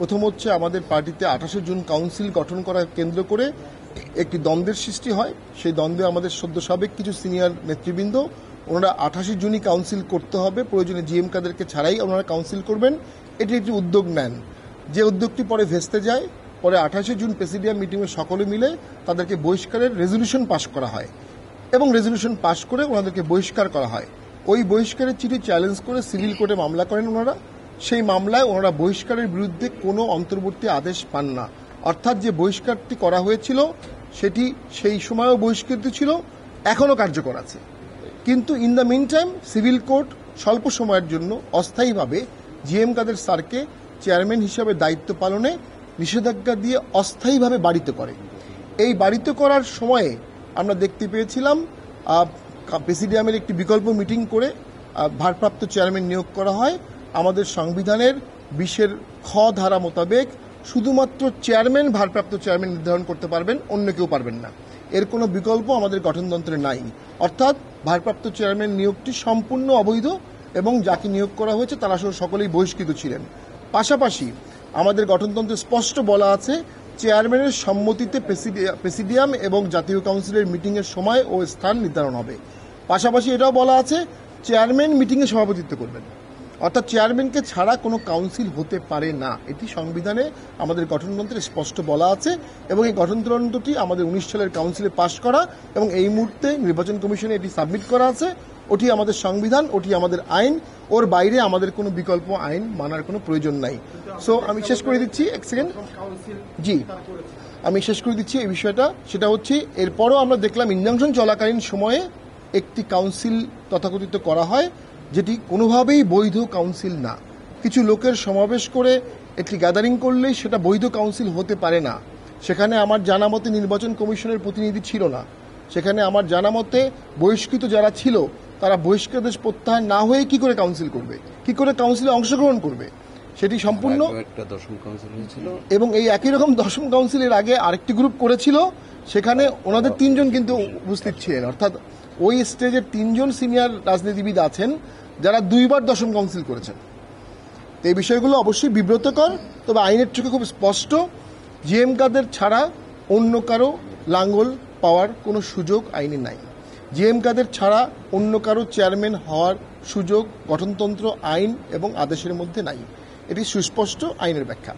প্রথম হচ্ছে আমাদের পার্টিতে 28শে জুন কাউন্সিল গঠন করা কেন্দ্র করে একটি দ্বন্দ্বের সৃষ্টি হয়। সেই দ্বন্দ্বে আমাদের সদ্য সাবেক কিছু সিনিয়র নেতৃবৃন্দ ওনারা 28শে জুনই কাউন্সিল করতে হবে, প্রয়োজনে জিএম কাদেরকে ছাড়াই ওনারা কাউন্সিল করবেন, এটি একটি উদ্যোগ নেন। যে উদ্যোগটি পরে ভেস্তে যায়, পরে 28শে জুন প্রেসিডিয়াম মিটিংয়ে সকলে মিলে তাদেরকে বহিষ্কারের রেজলিউশন পাশ করা হয় এবং রেজলিউশন পাশ করে ওনাদেরকে বহিষ্কার করা হয়। ওই বহিষ্কারের চিঠি চ্যালেঞ্জ করে সিভিল কোর্টে মামলা করেন ওনারা। সেই মামলায় ওনারা বহিষ্কারের বিরুদ্ধে কোনো অন্তর্বর্তী আদেশ পান না, অর্থাৎ যে বহিষ্কারটি করা হয়েছিল সেটি সেই সময়ও বহিষ্কৃত ছিল, এখনও কার্যকর আছে। কিন্তু in the meantime civil court স্বল্প সময়ের জন্য অস্থায়ীভাবে জিএম কাদের স্যারকে চেয়ারম্যান হিসাবে দায়িত্ব পালনে নিষেধাজ্ঞা দিয়ে অস্থায়ীভাবে বাড়িত করে। এই বাড়িত করার সময়ে আমরা দেখতে পেয়েছিলাম প্রেসিডিয়ামের একটি বিকল্প মিটিং করে ভারপ্রাপ্ত চেয়ারম্যান নিয়োগ করা হয়। আমাদের সংবিধানের 20-এর খ ধারা মোতাবেক শুধুমাত্র চেয়ারম্যান ভারপ্রাপ্ত চেয়ারম্যান নির্ধারণ করতে পারবেন, অন্য কেউ পারবেন না। এর কোনো বিকল্প আমাদের গঠনতন্ত্রে নাই। অর্থাৎ ভারপ্রাপ্ত চেয়ারম্যান নিয়োগটি সম্পূর্ণ অবৈধ এবং যাকে নিয়োগ করা হয়েছে তারা সকলেই বহিষ্কৃত ছিলেন। পাশাপাশি আমাদের গঠনতন্ত্রে স্পষ্ট বলা আছে চেয়ারম্যানের সম্মতিতে প্রেসিডিয়াম এবং জাতীয় কাউন্সিলের মিটিংয়ের সময় ও স্থান নির্ধারণ হবে। পাশাপাশি এটাও বলা আছে চেয়ারম্যান মিটিংয়ে সভাপতিত্ব করবেন, অর্থাৎ চেয়ারম্যানকে ছাড়া কোনো কাউন্সিল হতে পারে না। এটি সংবিধানে আমাদের গঠনতন্ত্রে স্পষ্ট বলা আছে এবং এই গঠনতন্ত্রটি আমাদের 19 সালের কাউন্সিলে পাশ করা এবং এই মুহূর্তে নির্বাচন কমিশনে এটি সাবমিট করা আছে। ওটি আমাদের সংবিধান, ওটি আমাদের আইন, ওর বাইরে আমাদের কোনো বিকল্প আইন মানার কোনো প্রয়োজন নাই। সো আমি শেষ করে দিচ্ছি, এক সেকেন্ড, জি আমি শেষ করে দিচ্ছি এই বিষয়টা। সেটা হচ্ছে এরপরও আমরা দেখলাম ইনজাংশন চলাকালীন সময়ে একটি কাউন্সিল তথাকথিত করা হয়, যেটি কোনোভাবেই বৈধ কাউন্সিল না। কিছু লোকের সমাবেশ করে একটি গ্যাদারিং করলেই সেটা বৈধ কাউন্সিল হতে পারে না। সেখানে আমার জানা মতে নির্বাচন কমিশনের প্রতিনিধি ছিল না। সেখানে আমার জানা মতে বহিষ্কৃত যারা ছিল তারা বহিষ্কারদেশ প্রত্যাহার না হয়ে কি করে কাউন্সিল করবে, কি করে কাউন্সিলে অংশগ্রহণ করবে, সেটি সম্পূর্ণ এবং এই একই রকম দশম কাউন্সিলের আগে আরেকটি গ্রুপ করেছিল, সেখানে ওনাদের 3 জন কিন্তু উপস্থিত ছিলেন। অর্থাৎ ওই স্টেজের 3 জন সিনিয়র রাজনীতিবিদ আছেন যারা 2বার দশম কাউন্সিল করেছেন। তো এই বিষয়গুলো অবশ্যই বিব্রতকর, তবে আইনের চোখে খুব স্পষ্ট জিএম কাদের ছাড়া অন্য কারো লাঙ্গল পাওয়ার কোনো সুযোগ আইনে নাই। জিএম কাদের ছাড়া অন্য কারো চেয়ারম্যান হওয়ার সুযোগ গঠনতন্ত্র, আইন এবং আদেশের মধ্যে নাই। এটি সুস্পষ্ট আইনের ব্যাখ্যা।